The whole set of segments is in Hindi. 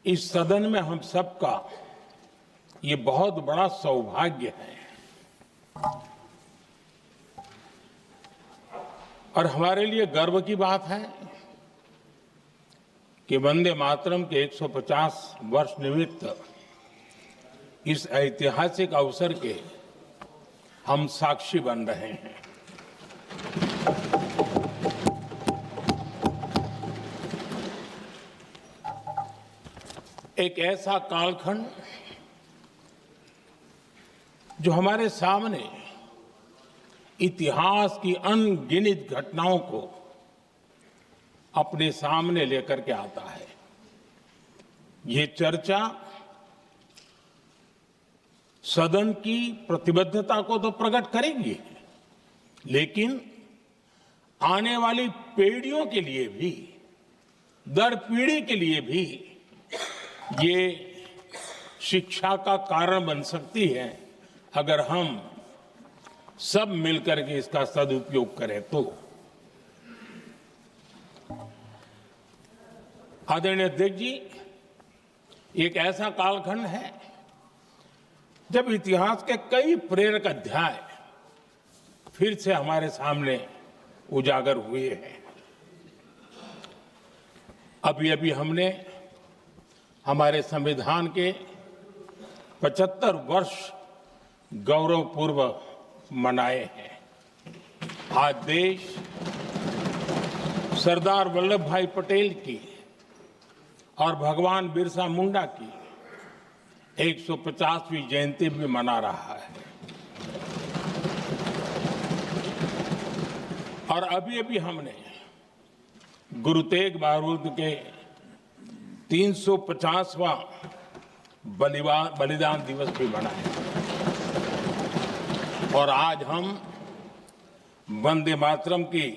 इस सदन में हम सबका ये बहुत बड़ा सौभाग्य है और हमारे लिए गर्व की बात है कि वंदे मातरम के 150 वर्ष निमित्त इस ऐतिहासिक अवसर के हम साक्षी बन रहे हैं। एक ऐसा कालखंड जो हमारे सामने इतिहास की अनगिनत घटनाओं को अपने सामने लेकर के आता है। ये चर्चा सदन की प्रतिबद्धता को तो प्रकट करेगी, लेकिन आने वाली पीढ़ियों के लिए भी, दर पीढ़ी के लिए भी ये शिक्षा का कारण बन सकती है अगर हम सब मिलकर के इसका सदुपयोग करें तो। आदरणीय अध्यक्ष जी, एक ऐसा कालखंड है जब इतिहास के कई प्रेरक अध्याय फिर से हमारे सामने उजागर हुए हैं। अभी अभी हमने हमारे संविधान के 75 वर्ष गौरवपूर्व मनाए हैं। आज देश सरदार वल्लभ भाई पटेल की और भगवान बिरसा मुंडा की 150वीं जयंती भी मना रहा है। और अभी अभी हमने गुरु तेग बहादुर के 350वां बलिदान दिवस भी मनाया और आज हम वंदे मातरम की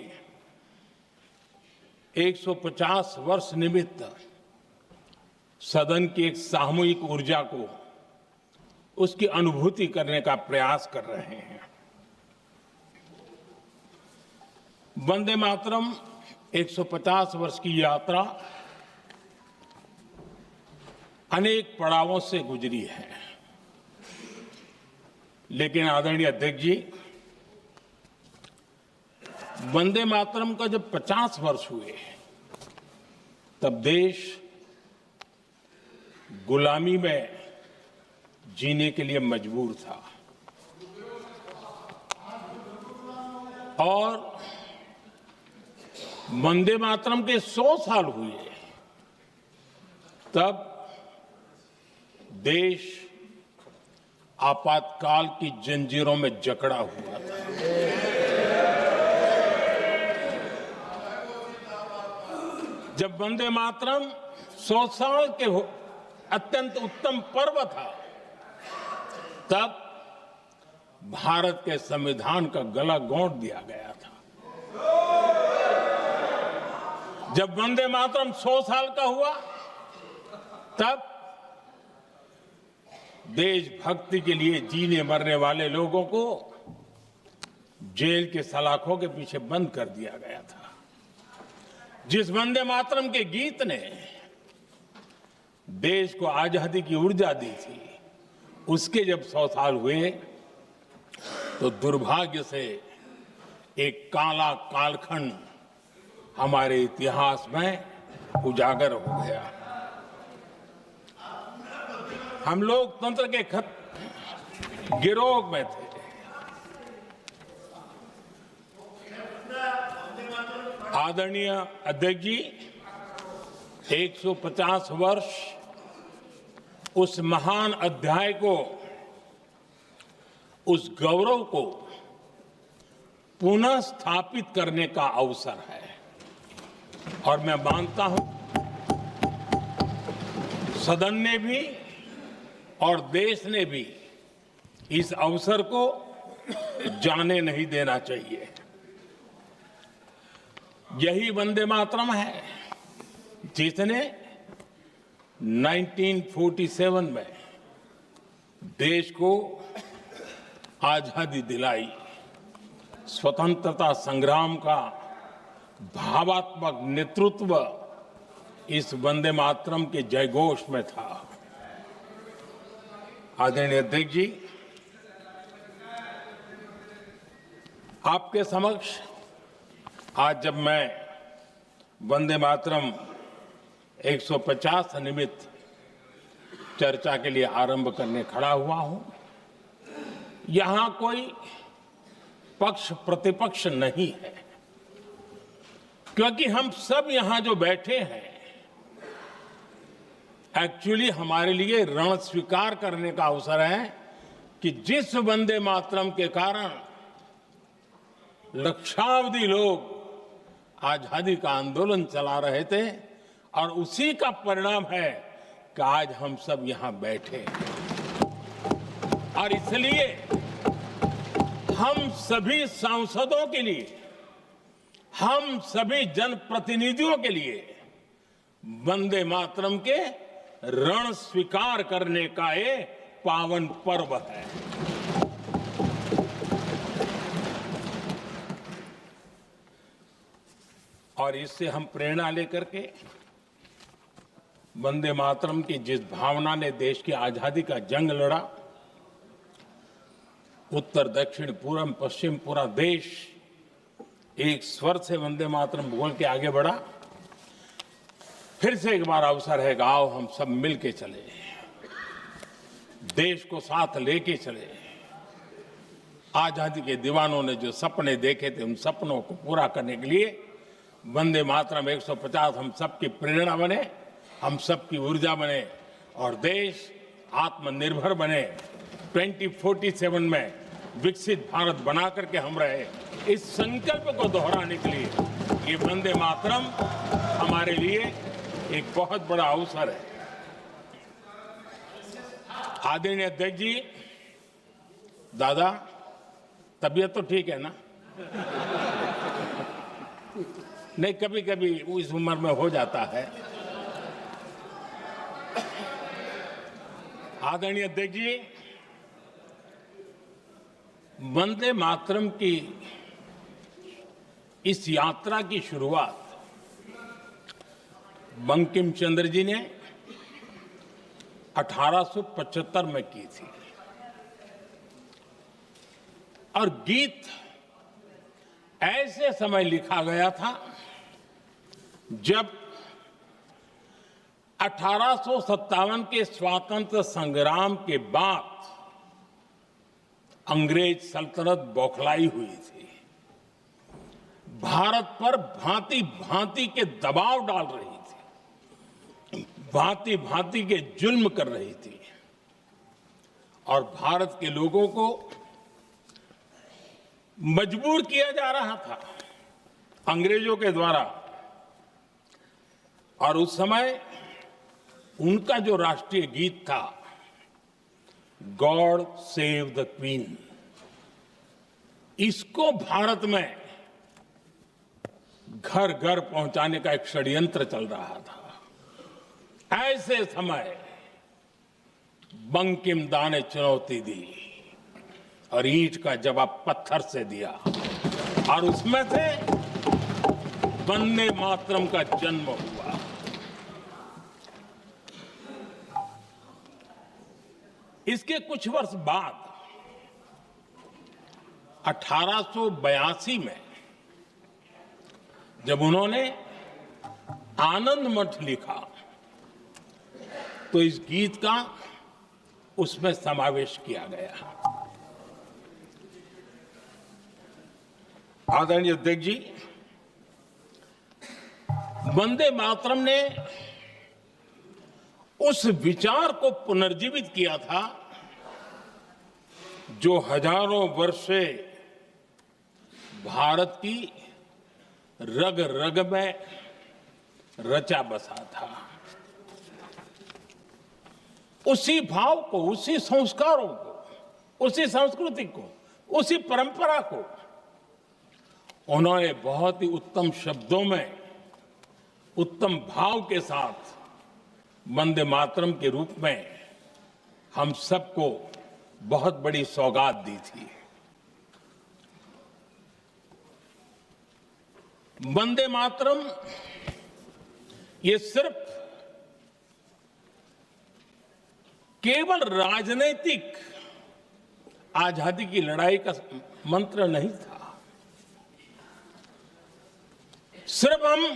150 वर्ष निमित्त सदन की एक सामूहिक ऊर्जा को, उसकी अनुभूति करने का प्रयास कर रहे हैं। वंदे मातरम 150 वर्ष की यात्रा अनेक पड़ावों से गुजरी है, लेकिन आदरणीय अध्यक्ष जी, वंदे मातरम का जब 50 वर्ष हुए तब देश गुलामी में जीने के लिए मजबूर था और वंदे मातरम के 100 साल हुए तब देश आपातकाल की जंजीरों में जकड़ा हुआ था। जब वंदे मातरम 100 साल के अत्यंत उत्तम पर्व था, तब भारत के संविधान का गला घोंट दिया गया था। जब वंदे मातरम 100 साल का हुआ, तब देशभक्ति के लिए जीने मरने वाले लोगों को जेल के सलाखों के पीछे बंद कर दिया गया था। जिस वंदे मातरम के गीत ने देश को आजादी की ऊर्जा दी थी, उसके जब 100 साल हुए तो दुर्भाग्य से एक काला कालखंड हमारे इतिहास में उजागर हो गया। हम लोकतंत्र के गिरोह में थे। आदरणीय अध्यक्ष जी, 150 वर्ष उस महान अध्याय को, उस गौरव को पुनः स्थापित करने का अवसर है और मैं मानता हूं सदन ने भी और देश ने भी इस अवसर को जाने नहीं देना चाहिए। यही वंदे मातरम है जिसने 1947 में देश को आजादी दिलाई, स्वतंत्रता संग्राम का भावात्मक नेतृत्व इस वंदे मातरम के जयघोष में था। आदरणीय अध्यक्ष जी, आपके समक्ष आज जब मैं वंदे मातरम 150 निमित्त चर्चा के लिए आरंभ करने खड़ा हुआ हूं, यहां कोई पक्ष प्रतिपक्ष नहीं है, क्योंकि हम सब यहां जो बैठे हैं एक्चुअली हमारे लिए रण स्वीकार करने का अवसर है कि जिस वंदे मातरम के कारण लक्षावधि लोग आजादी का आंदोलन चला रहे थे और उसी का परिणाम है कि आज हम सब यहां बैठे हैं। और इसलिए हम सभी सांसदों के लिए, हम सभी जनप्रतिनिधियों के लिए वंदे मातरम के रण स्वीकार करने का ये पावन पर्व है। और इससे हम प्रेरणा लेकर के वंदे मातरम की जिस भावना ने देश की आजादी का जंग लड़ा, उत्तर दक्षिण पूर्व पश्चिम पूरा देश एक स्वर से वंदे मातरम बोल के आगे बढ़ा। फिर से एक बार अवसर है, आओ हम सब मिल के चले, देश को साथ लेके चले। आजादी के दीवानों ने जो सपने देखे थे, उन सपनों को पूरा करने के लिए वंदे मातरम 150 हम सबकी प्रेरणा बने, हम सबकी ऊर्जा बने और देश आत्मनिर्भर बने। 2047 में विकसित भारत बना करके हम रहे, इस संकल्प को दोहराने के लिए ये वंदे मातरम हमारे लिए एक बहुत बड़ा अवसर है। आदरणीय अध्यक्ष जी, दादा तबीयत तो ठीक है ना? नहीं, कभी कभी इस उम्र में हो जाता है। आदरणीय अध्यक्ष जी, वंदे मातरम की इस यात्रा की शुरुआत बंकिम चंद्र जी ने 1875 में की थी और गीत ऐसे समय लिखा गया था जब 1857 के स्वातंत्र संग्राम के बाद अंग्रेज सल्तनत बौखलाई हुई थी, भारत पर भांति भांति के दबाव डाल रही थी, भांति भांति के जुल्म कर रही थी और भारत के लोगों को मजबूर किया जा रहा था अंग्रेजों के द्वारा। और उस समय उनका जो राष्ट्रीय गीत था, गॉड सेव द क्वीन, इसको भारत में घर घर पहुंचाने का एक षड्यंत्र चल रहा था। ऐसे समय बंकिम दा ने चुनौती दी और ईंट का जवाब पत्थर से दिया और उसमें से वंदे मातरम का जन्म हुआ। इसके कुछ वर्ष बाद 1882 में जब उन्होंने आनंद मठ लिखा तो इस गीत का उसमें समावेश किया गया। आदरणीय अध्यक्ष जी, वंदे मातरम ने उस विचार को पुनर्जीवित किया था जो हजारों वर्ष से भारत की रग रग में रचा बसा था। उसी भाव को, उसी संस्कारों को, उसी संस्कृति को, उसी परंपरा को उन्होंने बहुत ही उत्तम शब्दों में, उत्तम भाव के साथ वंदे मातरम के रूप में हम सबको बहुत बड़ी सौगात दी थी। वंदे मातरम ये सिर्फ केवल राजनीतिक आजादी की लड़ाई का मंत्र नहीं था। सिर्फ हम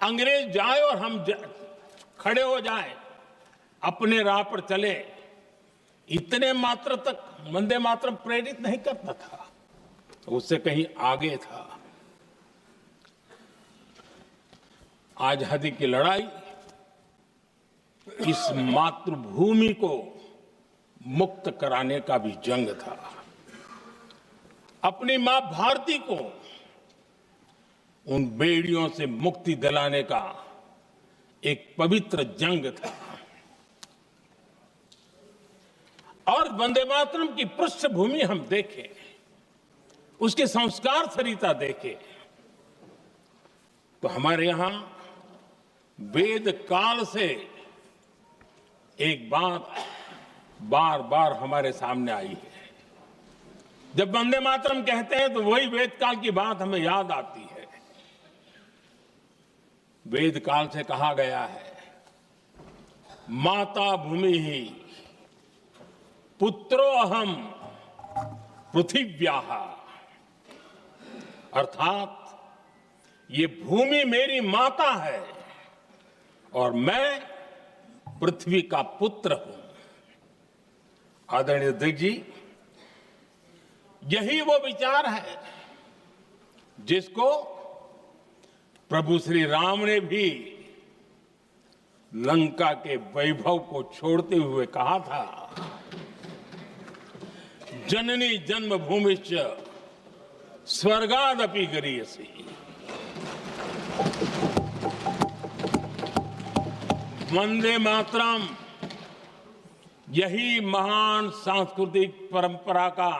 अंग्रेज जाए और हम खड़े हो जाए, अपने राह पर चले, इतने मात्र तक वंदे मातरम प्रेरित नहीं करता था, उससे कहीं आगे था। आजादी की लड़ाई इस मातृभूमि को मुक्त कराने का भी जंग था। अपनी मां भारती को उन बेड़ियों से मुक्ति दिलाने का एक पवित्र जंग था। और वंदे मातरम की पृष्ठभूमि हम देखें, उसके संस्कार सरिता देखें, तो हमारे यहां वेद काल से एक बात बार बार हमारे सामने आई है। जब वंदे मातरम कहते हैं तो वही वेद काल की बात हमें याद आती है। वेद काल से कहा गया है, माता भूमि ही पुत्रो अहम पृथिव्याः, अर्थात ये भूमि मेरी माता है और मैं पृथ्वी का पुत्र हूं। आदरणीय अध्यक्ष जी, यही वो विचार है जिसको प्रभु श्री राम ने भी लंका के वैभव को छोड़ते हुए कहा था, जननी जन्मभूमिश्च स्वर्गादपि गरीयसी। वंदे मातरम यही महान सांस्कृतिक परंपरा का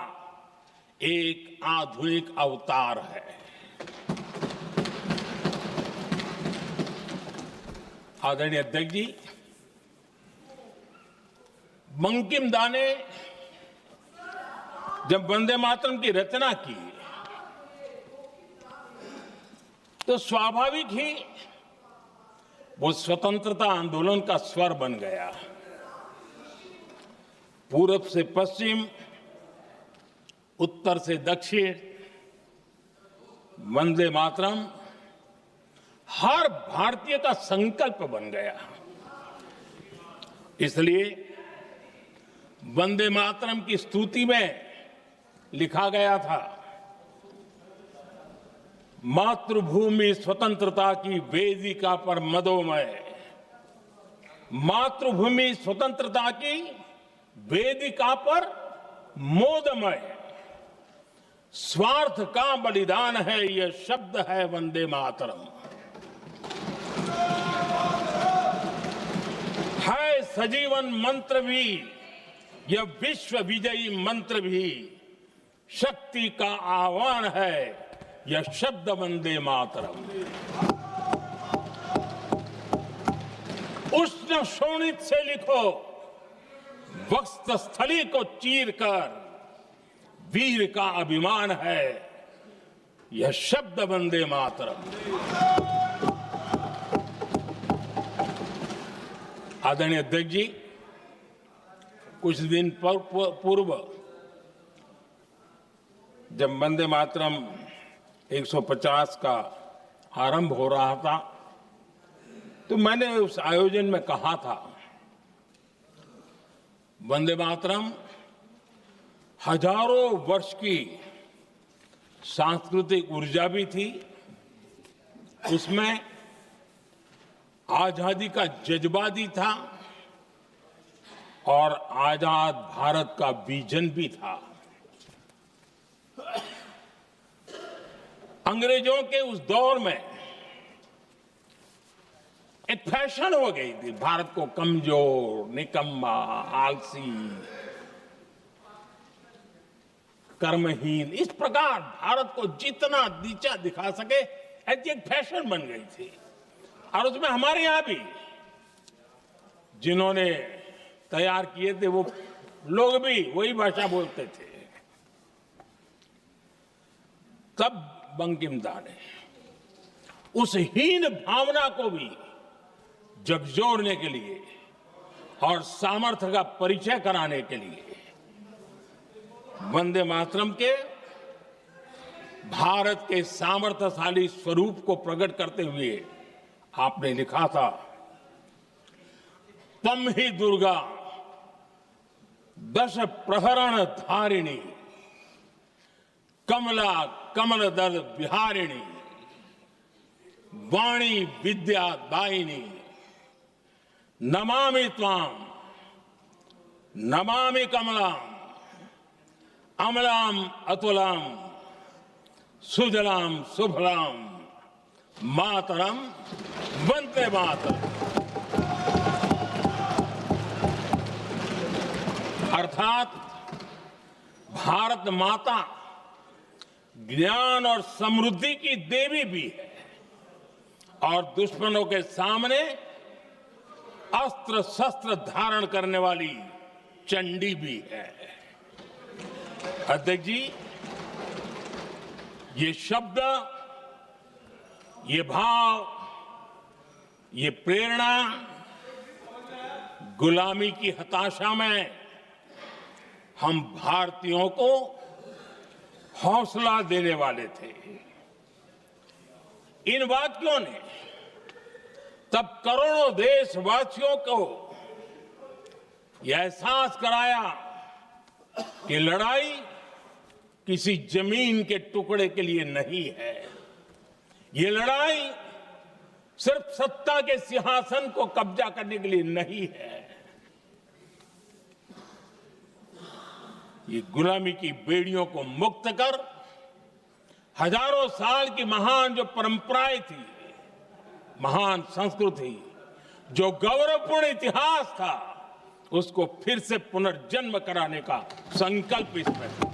एक आधुनिक अवतार है। आदरणीय अध्यक्ष जी, बंकिम दा ने जब वंदे मातरम की रचना की तो स्वाभाविक ही वो स्वतंत्रता आंदोलन का स्वर बन गया। पूरब से पश्चिम, उत्तर से दक्षिण, वंदे मातरम हर भारतीय का संकल्प बन गया। इसलिए वंदे मातरम की स्तुति में लिखा गया था, मातृभूमि स्वतंत्रता की वेदिका पर मदोमय, मातृभूमि स्वतंत्रता की वेदिका पर मोदमय, स्वार्थ का बलिदान है यह शब्द है वंदे मातरम। है सजीवन मंत्र भी यह विश्व विजयी मंत्र भी, शक्ति का आह्वान है यह शब्द वंदे मातरम। उष्ण शोणित से लिखो, वक्षस्थली को चीरकर, वीर का अभिमान है यह शब्द वंदे मातरम। आदरणीय अध्यक्ष जी, कुछ दिन पूर्व जब वंदे मातरम 150 का आरंभ हो रहा था तो मैंने उस आयोजन में कहा था, वंदे मातरम हजारों वर्ष की सांस्कृतिक ऊर्जा भी थी, उसमें आजादी का जज्बा भी था और आजाद भारत का विजन भी था। अंग्रेजों के उस दौर में एक फैशन हो गई थी भारत को कमजोर, निकम्मा, आलसी, कर्महीन, इस प्रकार भारत को जितना नीचा दिखा सके ऐसी एक फैशन बन गई थी। और उसमें हमारे यहां भी जिन्होंने तैयार किए थे वो लोग भी वही भाषा बोलते थे। तब बंकिम दा ने उस हीन भावना को भी झकझोरने के लिए और सामर्थ्य का परिचय कराने के लिए वंदे मातरम के भारत के सामर्थ्यशाली स्वरूप को प्रकट करते हुए आपने लिखा था, तम ही दुर्गा दश प्रहरण धारिणी कमला कमल दल विहारिणी वाणी विद्या दायिनी नमामि त्वाम नमामि कमलाम अमलाम अतुलाम सुजलाम सुफलाम मातरम वंदे मातरम। अर्थात भारत माता ज्ञान और समृद्धि की देवी भी है और दुश्मनों के सामने अस्त्र शस्त्र धारण करने वाली चंडी भी है। अध्यक्ष जी, ये शब्द, ये भाव, ये प्रेरणा गुलामी की हताशा में हम भारतीयों को हौसला देने वाले थे। इन वाक्यों ने तब करोड़ों देशवासियों को यह एहसास कराया कि लड़ाई किसी जमीन के टुकड़े के लिए नहीं है। ये लड़ाई सिर्फ सत्ता के सिंहासन को कब्जा करने के लिए नहीं है। ये गुलामी की बेड़ियों को मुक्त कर हजारों साल की महान जो परंपराएं थी, महान संस्कृति, जो गौरवपूर्ण इतिहास था, उसको फिर से पुनर्जन्म कराने का संकल्प इसमें था।